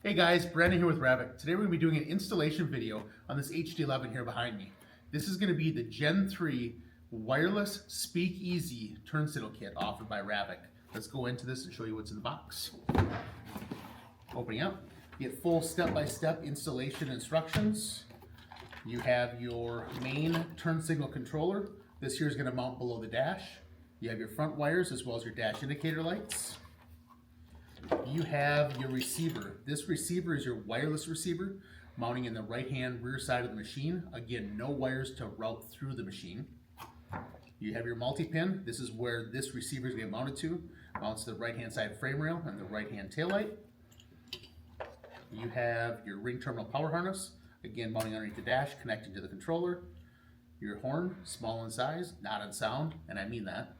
Hey guys, Brandon here with RAVEK. Today we're going to be doing an installation video on this HD11 here behind me. This is going to be the Gen 3 wireless Speakeasy Turn Signal Kit offered by RAVEK. Let's go into this and show you what's in the box. Opening up, you get full step-by-step installation instructions. You have your main turn signal controller. This here is going to mount below the dash. You have your front wires as well as your dash indicator lights. You have your receiver. This receiver is your wireless receiver, mounting in the right-hand rear side of the machine. Again, no wires to route through the machine. You have your multi-pin. This is where this receiver is going to be mounted to. Mounts to the right-hand side frame rail and the right-hand tail light. You have your ring terminal power harness. Again, mounting underneath the dash, connecting to the controller. Your horn, small in size, not in sound, and I mean that.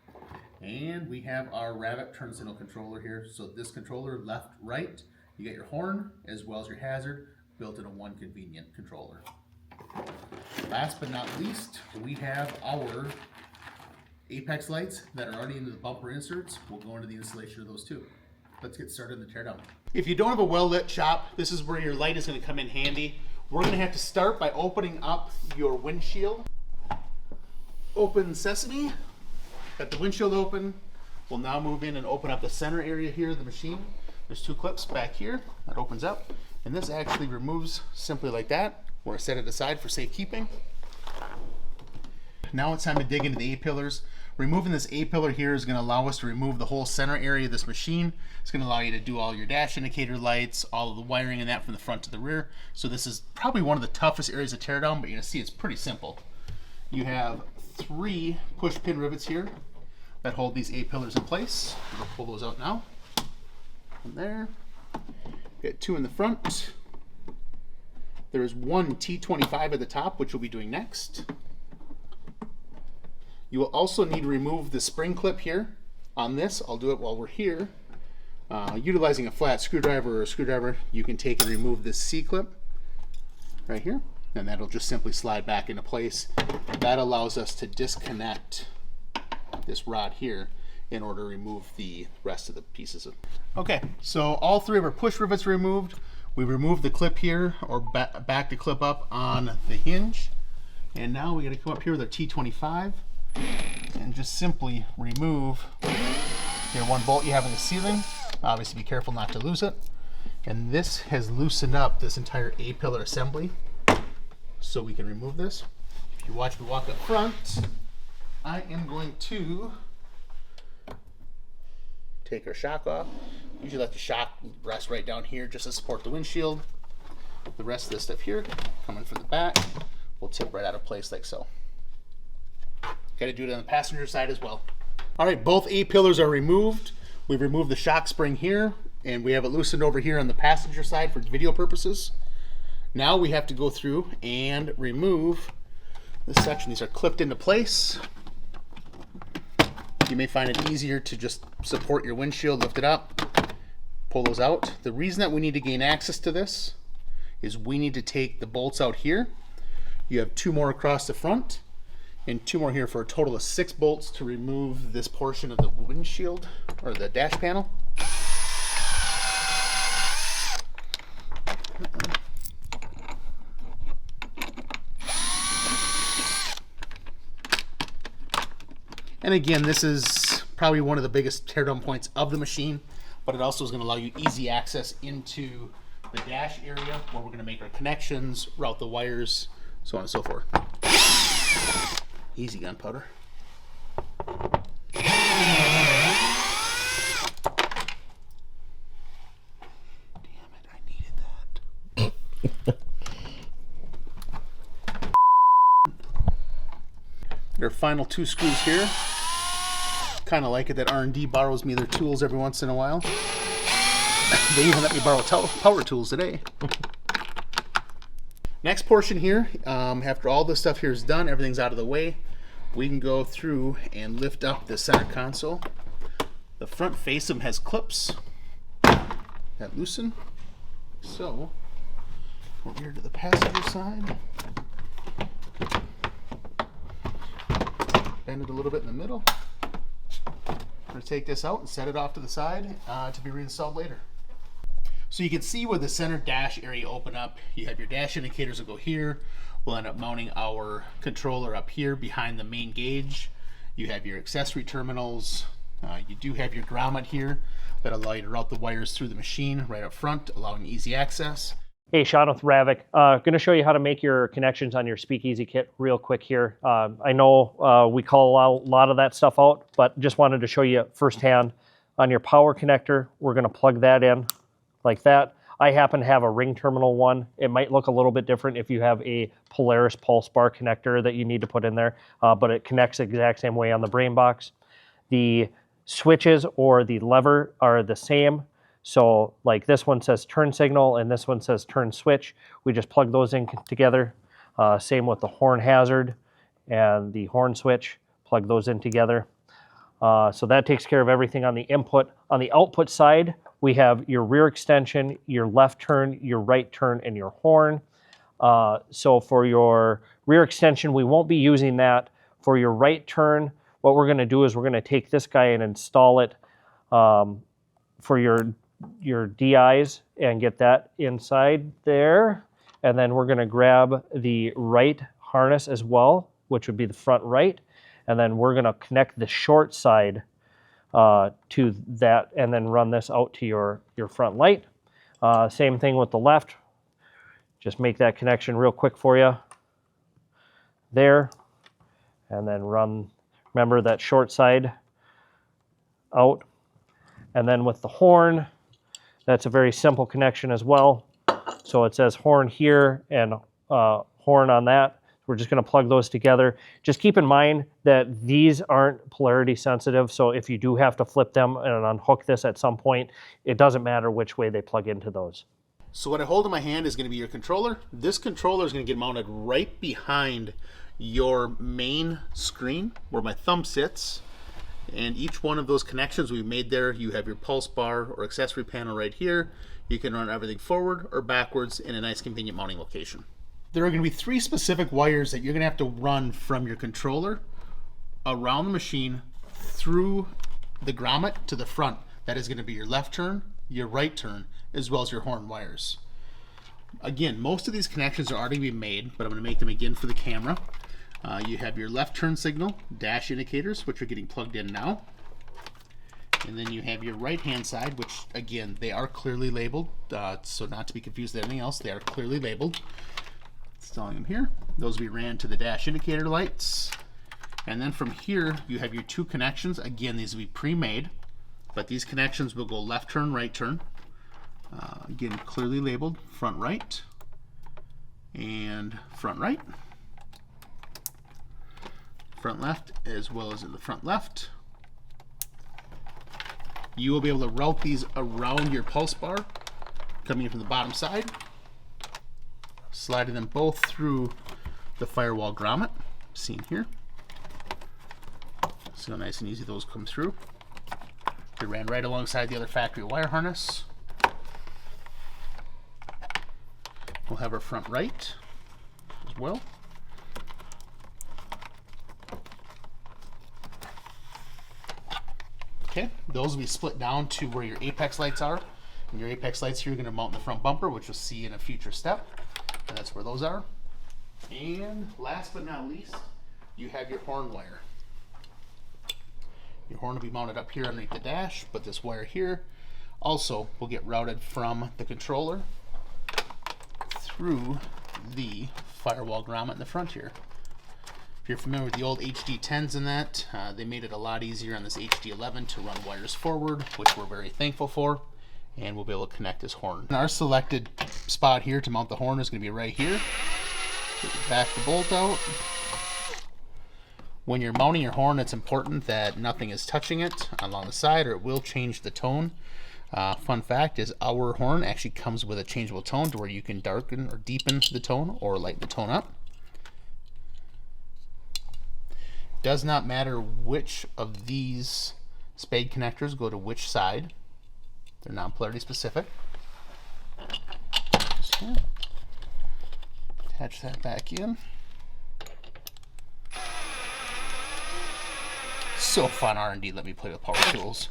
And we have our RAVEK turn signal controller here. So this controller, left, right, you get your horn as well as your hazard built into one convenient controller. Last but not least, we have our apex lights that are already into the bumper inserts. We'll go into the installation of those too. Let's get started in the teardown. If you don't have a well-lit shop, this is where your light is going to come in handy. We're going to have to start by opening up your windshield. Open sesame. Got the windshield open. We'll now move in and open up the center area here of the machine. There's two clips back here that opens up, and this actually removes simply like that. We're set it aside for safekeeping. Now it's time to dig into the A-pillars. Removing this A-pillar here is going to allow us to remove the whole center area of this machine. It's going to allow you to do all your dash indicator lights, all of the wiring and that from the front to the rear. So this is probably one of the toughest areas to tear down, but you're going to see it's pretty simple. You have 3 push pin rivets here that hold these A-pillars in place. We'll pull those out now. From there, get 2 in the front. There is 1 T25 at the top, which we'll be doing next. You will also need to remove the spring clip here on this. I'll do it while we're here. Utilizing a flat screwdriver or a screwdriver, you can take and remove this C-clip right here, and that'll just simply slide back into place. That allows us to disconnect this rod here in order to remove the rest of the pieces. Okay, so all 3 of our push rivets removed. We removed the clip here, or back the clip up on the hinge. And now we got to come up here with our T25 and just simply remove your 1 bolt you have in the ceiling. Obviously be careful not to lose it. And this has loosened up this entire A-pillar assembly, so we can remove this. If you watch me walk up front, I am going to take our shock off. Usually let the shock rest right down here just to support the windshield. The rest of this stuff here, coming from the back, will tip right out of place like so. Got to do it on the passenger side as well. All right, both A-pillars are removed. We've removed the shock spring here, and we have it loosened over here on the passenger side for video purposes. Now we have to go through and remove this section. These are clipped into place. You may find it easier to just support your windshield, lift it up, pull those out. The reason that we need to gain access to this is we need to take the bolts out here. You have 2 more across the front and 2 more here for a total of 6 bolts to remove this portion of the windshield or the dash panel. And again, this is probably one of the biggest teardown points of the machine, but it also is going to allow you easy access into the dash area where we're going to make our connections, route the wires, so on and so forth. Easy gunpowder. Damn it, I needed that. Your final 2 screws here. Kind of like it that R&D borrows me their tools every once in a while. They even let me borrow power tools today. Next portion here, after all this stuff here is done, everything's out of the way, we can go through and lift up the center console. The front face of them has clips that loosen. So, over here to the passenger side. Bend it a little bit in the middle. I'm going to take this out and set it off to the side to be reinstalled later. So you can see where the center dash area open up. You have your dash indicators that go here. We'll end up mounting our controller up here behind the main gauge. You have your accessory terminals. You do have your grommet here that allow you to route the wires through the machine right up front, allowing easy access. Hey, Sean with RAVEK. Going to show you how to make your connections on your Speakeasy kit real quick here. I know we call a lot of that stuff out, but just wanted to show you firsthand. On your power connector, we're going to plug that in like that. I happen to have a ring terminal one. It might look a little bit different if you have a Polaris pulse bar connector that you need to put in there, but it connects the exact same way on the brain box. The switches or the lever are the same. So like this one says turn signal and this one says turn switch. We just plug those in together. Same with the horn hazard and the horn switch. Plug those in together. So that takes care of everything on the input. On the output side, we have your rear extension, your left turn, your right turn, and your horn. So for your rear extension, we won't be using that. For your right turn, what we're going to do is we're going to take this guy and install it for your DIs and get that inside there. And then we're going to grab the right harness as well, which would be the front right. And then we're going to connect the short side to that and then run this out to your front light. Same thing with the left. Just make that connection real quick for you there. And then run, remember that short side out. And then with the horn, that's a very simple connection as well. So it says horn here and horn on that. We're just going to plug those together. Just keep in mind that these aren't polarity sensitive. So if you do have to flip them and unhook this at some point, it doesn't matter which way they plug into those. So what I hold in my hand is going to be your controller. This controller is going to get mounted right behind your main screen where my thumb sits. And each one of those connections we've made there, you have your pulse bar or accessory panel right here. You can run everything forward or backwards in a nice convenient mounting location. There are going to be 3 specific wires that you're going to have to run from your controller around the machine through the grommet to the front. That is going to be your left turn, your right turn, as well as your horn wires. Again, most of these connections are already being made, but I'm going to make them again for the camera. You have your left turn signal, dash indicators, which are getting plugged in now. And then you have your right hand side, which again, they are clearly labeled. So not to be confused with anything else, they are clearly labeled. Installing them here. Those will be ran to the dash indicator lights. And then from here, you have your 2 connections. Again, these will be pre-made, but these connections will go left turn, right turn. Again, clearly labeled, front right and front right. Front left as well as in the front left. You will be able to route these around your pulse bar, coming in from the bottom side, sliding them both through the firewall grommet, seen here. See how nice and easy those come through. They ran right alongside the other factory wire harness. We'll have our front right as well. Okay, those will be split down to where your apex lights are. And your apex lights here are going to mount in the front bumper, which you'll see in a future step. And that's where those are. And last but not least, you have your horn wire. Your horn will be mounted up here underneath the dash, but this wire here also will get routed from the controller through the firewall grommet in the front here. If you're familiar with the old HD10s and that, they made it a lot easier on this HD11 to run wires forward, which we're very thankful for, and we'll be able to connect this horn. And our selected spot here to mount the horn is going to be right here. Back the bolt out. When you're mounting your horn, it's important that nothing is touching it along the side or it will change the tone. Fun fact is our horn actually comes with a changeable tone to where you can darken or deepen the tone or lighten the tone up. Does not matter which of these spade connectors go to which side. They're non-polarity specific. Just here. Attach that back in. So fun R&D, let me play with power tools.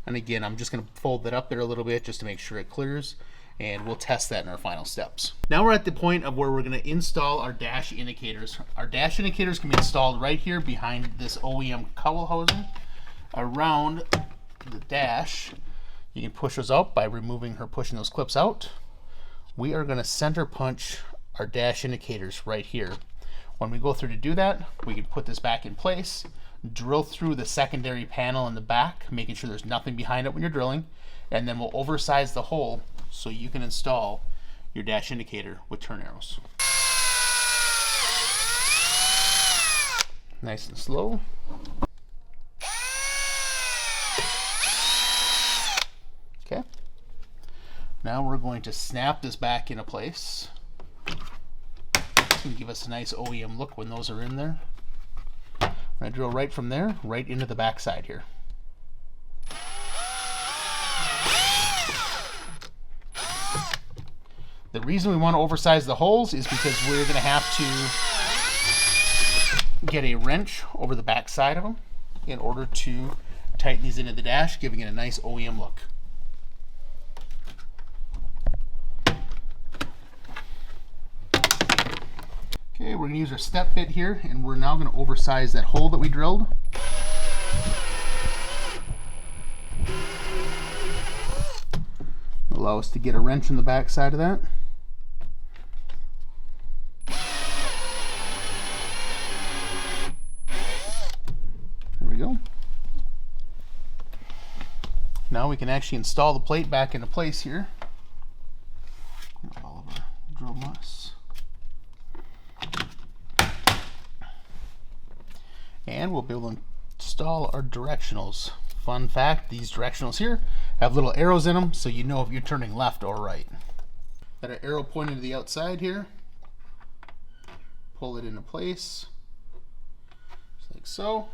And again, I'm just going to fold that up there a little bit just to make sure it clears, and we'll test that in our final steps. Now we're at the point of where we're going to install our dash indicators. Our dash indicators can be installed right here behind this OEM cowl housing. Around the dash, you can push those out by pushing those clips out. We are going to center punch our dash indicators right here. When we go through to do that, we can put this back in place, drill through the secondary panel in the back, making sure there's nothing behind it when you're drilling, and then we'll oversize the hole so you can install your dash indicator with turn arrows. Nice and slow. Okay. Now we're going to snap this back into place. It's going to give us a nice OEM look when those are in there. I'm going to drill right from there, right into the back side here. The reason we want to oversize the holes is because we're going to have to get a wrench over the back side of them in order to tighten these into the dash, giving it a nice OEM look. Okay, we're going to use our step bit here, and we're now going to oversize that hole that we drilled. Allow us to get a wrench in the back side of that. There we go. Now we can actually install the plate back into place here. All of our drill nuts. And we'll be able to install our directionals. Fun fact, these directionals here have little arrows in them so you know if you're turning left or right. Got our arrow pointing to the outside here. Pull it into place, just like so.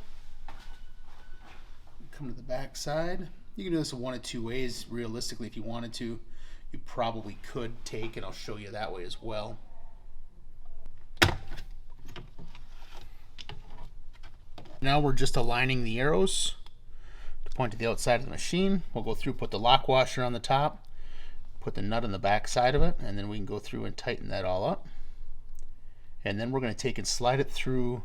Come to the back side. You can do this in one of two ways. Realistically, if you wanted to, you probably could take, and I'll show you that way as well. Now we're just aligning the arrows to point to the outside of the machine. We'll go through, put the lock washer on the top, put the nut on the back side of it, and then we can go through and tighten that all up. And then we're going to take and slide it through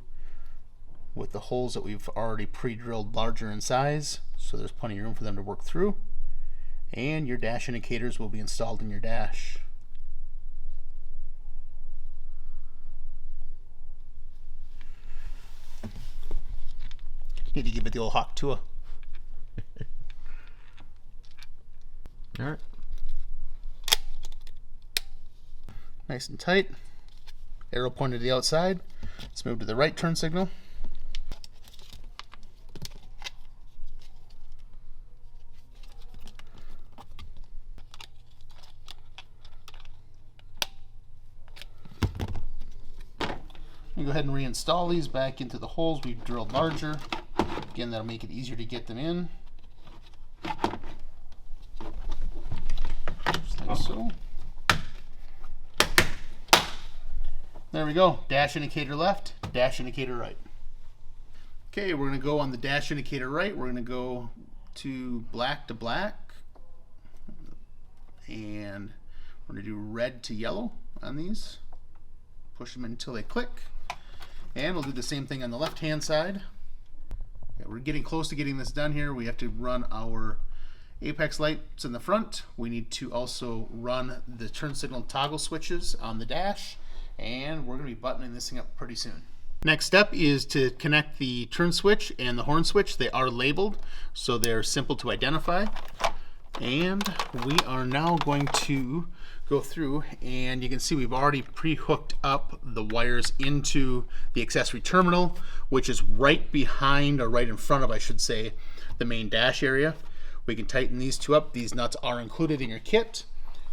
with the holes that we've already pre-drilled larger in size, so there's plenty of room for them to work through. And your dash indicators will be installed in your dash. Need to give it the old hawk tour. All right. Nice and tight. Arrow pointed to the outside. Let's move to the right turn signal. You go ahead and reinstall these back into the holes we've drilled larger. Again, that'll make it easier to get them in. Just like so. There we go. Dash indicator left, dash indicator right. Okay, we're going to go on the dash indicator right. We're going to go to black, and we're going to do red to yellow on these. Push them until they click. And we'll do the same thing on the left hand side. Okay, we're getting close to getting this done here. We have to run our apex lights in the front. We need to also run the turn signal toggle switches on the dash, and we're going to be buttoning this thing up pretty soon. Next step is to connect the turn switch and the horn switch. They are labeled, so they're simple to identify. And we are now going to go through, and you can see we've already pre-hooked up the wires into the accessory terminal, which is right behind, or right in front of, I should say, the main dash area. We can tighten these two up. These nuts are included in your kit,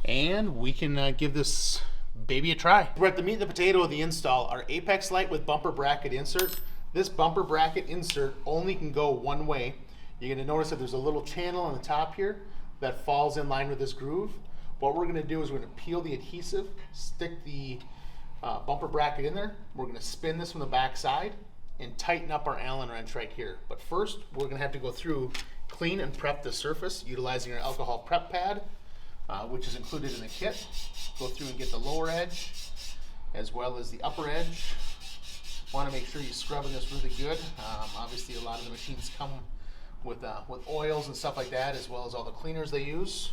and we can give this baby a try. We're at the meat and the potato of the install, our apex light with bumper bracket insert. This bumper bracket insert only can go one way. You're going to notice that there's a little channel on the top here that falls in line with this groove. What we're going to do is we're going to peel the adhesive, stick the bumper bracket in there. We're going to spin this from the back side and tighten up our Allen wrench right here. But first, we're going to have to go through clean and prep the surface utilizing our alcohol prep pad, which is included in the kit. Go through and get the lower edge as well as the upper edge. Want to make sure you're scrubbing this really good. Obviously, a lot of the machines come with oils and stuff like that, as well as all the cleaners they use.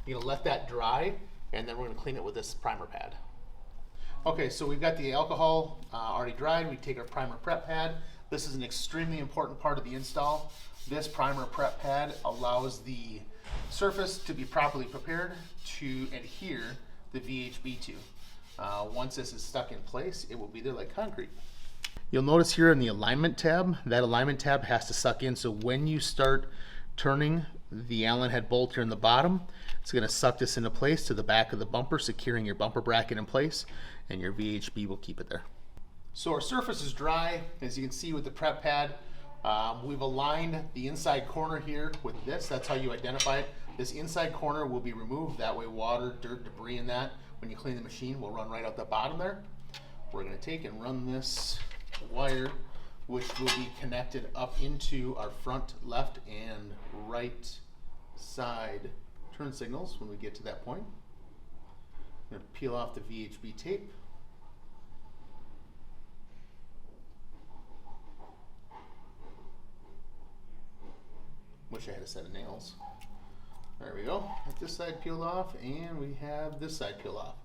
You're going to let that dry, and then we're going to clean it with this primer pad. Okay, so we've got the alcohol already dried. We take our primer prep pad. This is an extremely important part of the install. This primer prep pad allows the surface to be properly prepared to adhere the VHB to. Once this is stuck in place, it will be there like concrete. You'll notice here in the alignment tab, that alignment tab has to suck in, so when you start turning the Allen head bolt here in the bottom, it's going to suck this into place to the back of the bumper, securing your bumper bracket in place, and your VHB will keep it there. So our surface is dry, as you can see with the prep pad. We've aligned the inside corner here with this. That's how you identify it. This inside corner will be removed. That way water, dirt, debris in that, when you clean the machine, will run right out the bottom there. We're going to take and run this wire, which will be connected up into our front left and right side turn signals when we get to that point. I'm going to peel off the VHB tape. Wish I had a set of nails. There we go. Get this side peeled off, and we have this side peeled off.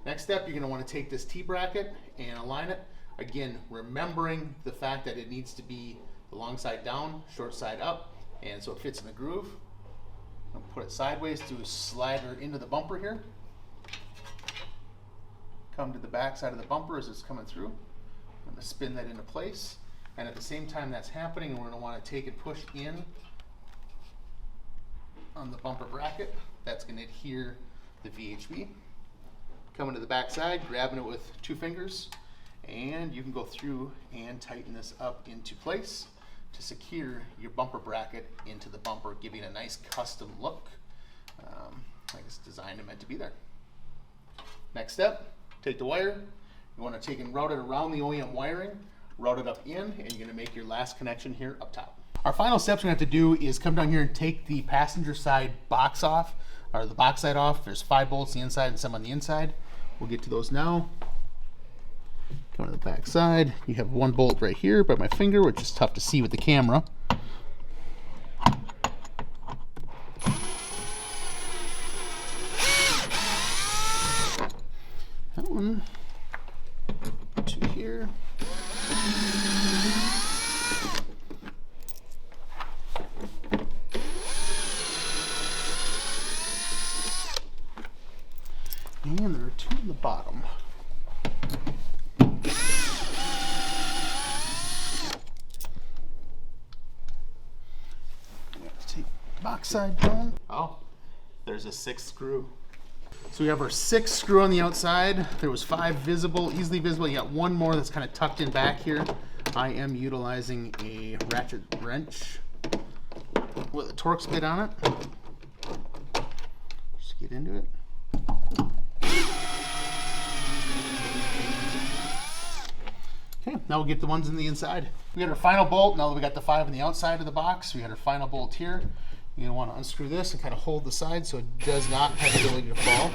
Next step, you're going to want to take this T-bracket and align it. Again, remembering the fact that it needs to be the long side down, short side up, and so it fits in the groove. I'll put it sideways, do a slider into the bumper here. Come to the back side of the bumper as it's coming through. I'm going to spin that into place, and at the same time that's happening, we're going to want to take and push in on the bumper bracket. That's going to adhere the VHB. Coming to the back side, grabbing it with 2 fingers, and you can go through and tighten this up into place to secure your bumper bracket into the bumper, giving a nice custom look, like it's designed and meant to be there. Next step, take the wire. You want to take and route it around the OEM wiring, route it up in, and you're going to make your last connection here up top. Our final steps we're going to have to do is come down here and take the passenger side box off, or the box side off. There's 5 bolts on the inside and some on the inside. We'll get to those now. Come to the back side. You have 1 bolt right here by my finger, which is tough to see with the camera. That one. 2 here. And there are 2 in the bottom. Take the box side down. Oh, there's a 6th screw. So we have our 6th screw on the outside. There was 5 visible, easily visible. You got 1 more that's kind of tucked in back here. I am utilizing a ratchet wrench with a Torx bit on it. Just get into it. Okay, now we'll get the ones in the inside. We got our final bolt. Now that we got the 5 on the outside of the box, we got our final bolt here. You're gonna want to unscrew this and kind of hold the side so it does not have the ability to fall.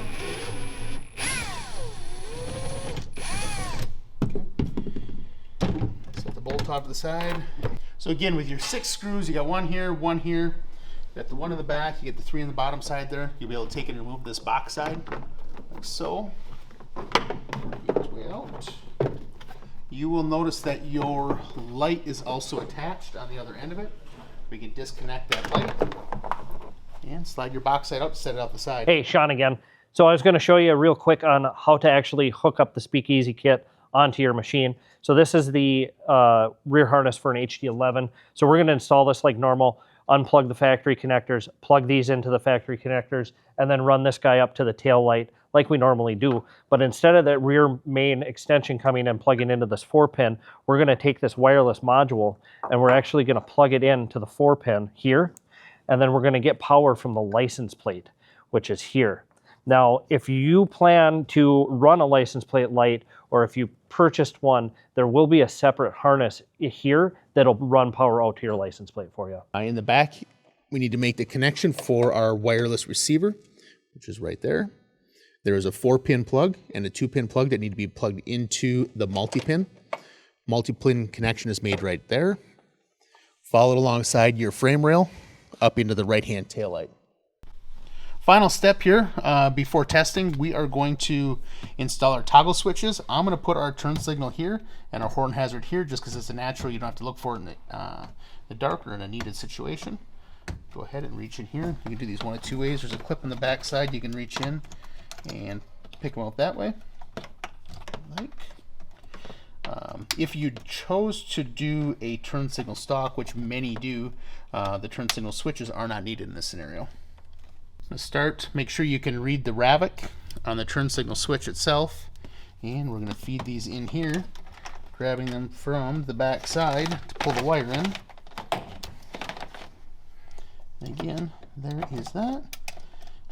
Okay. Set the bolt off to the side. So again, with your 6 screws, you got 1 here, 1 here. You got the 1 in the back, you get the 3 on the bottom side there. You'll be able to take and remove this box side, like so. Get its way out. You will notice that your light is also attached on the other end of it. We can disconnect that light and slide your box side up, set it out the side. Hey, Sean again. So I was going to show you real quick on how to actually hook up the Speakeasy kit onto your machine. So this is the rear harness for an HD11. So we're going to install this like normal, unplug the factory connectors, plug these into the factory connectors, and then run this guy up to the tail light like we normally do. But instead of that rear main extension coming and plugging into this 4-pin, we're going to take this wireless module and we're actually going to plug it into the 4-pin here, and then we're going to get power from the license plate, which is here. Now, if you plan to run a license plate light, or if you purchased one, there will be a separate harness here that'll run power out to your license plate for you. In the back we need to make the connection for our wireless receiver, which is right there. There is a 4-pin plug and a 2-pin plug that need to be plugged into the multi-pin. Multi-pin connection is made right there. Followed alongside your frame rail up into the right-hand taillight. Final step here before testing, we are going to install our toggle switches. I'm going to put our turn signal here and our horn hazard here just because it's a natural. You don't have to look for it in the dark or in a needed situation. Go ahead and reach in here. You can do these one of two ways. There's a clip on the back side. You can reach in and pick them up that way. If you chose to do a turn signal stock, which many do, the turn signal switches are not needed in this scenario. To start, make sure you can read the RAVEK on the turn signal switch itself, and we're going to feed these in here, grabbing them from the back side to pull the wire in. Again, there is that,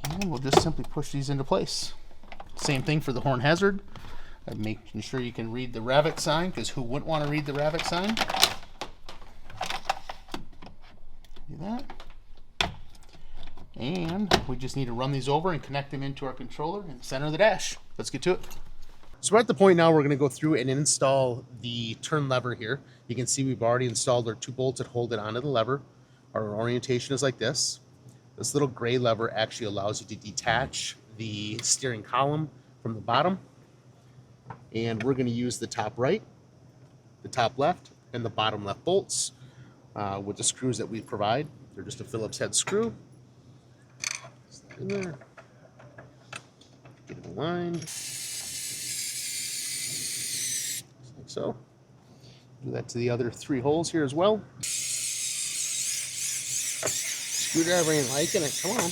and we'll just simply push these into place. Same thing for the horn hazard. Making sure you can read the RAVEK sign, because who wouldn't want to read the RAVEK sign? Do that. And we just need to run these over and connect them into our controller in the center of the dash. Let's get to it. So we're at the point now we're going to go through and install the turn lever here. You can see we've already installed our 2 bolts that hold it onto the lever. Our orientation is like this. This little gray lever actually allows you to detach the steering column from the bottom. And we're going to use the top right, the top left, and the bottom left bolts with the screws that we provide. They're just a Phillips head screw. Slide in there. Get it aligned. Just like so. Do that to the other 3 holes here as well. Screwdriver ain't liking it. Come on.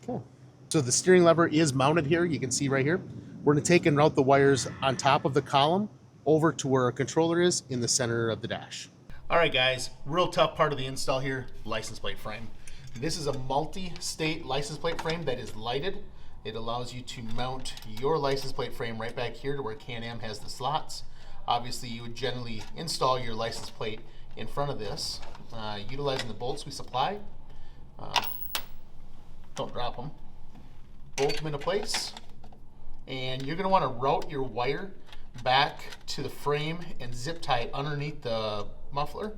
Okay. So the steering lever is mounted here. You can see right here. We're going to take and route the wires on top of the column over to where our controller is in the center of the dash. All right, guys, real tough part of the install here, license plate frame. This is a multi-state license plate frame that is lighted. It allows you to mount your license plate frame right back here to where Can-Am has the slots. Obviously, you would generally install your license plate in front of this, utilizing the bolts we supply. Don't drop them. Bolt them into place. And you're going to want to route your wire back to the frame and zip tie it underneath the muffler.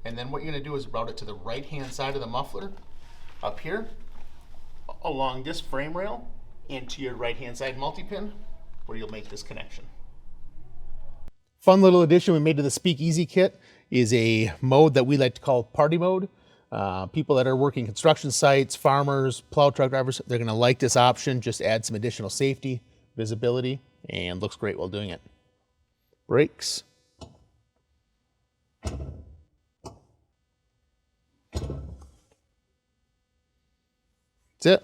And then what you're going to do is route it to the right hand side of the muffler up here along this frame rail into your right hand side multi-pin where you'll make this connection. Fun little addition we made to the Speakeasy kit is a mode that we like to call party mode. People that are working construction sites, farmers, plow truck drivers, they're going to like this option. Just add some additional safety, visibility, and looks great while doing it. Brakes. That's it.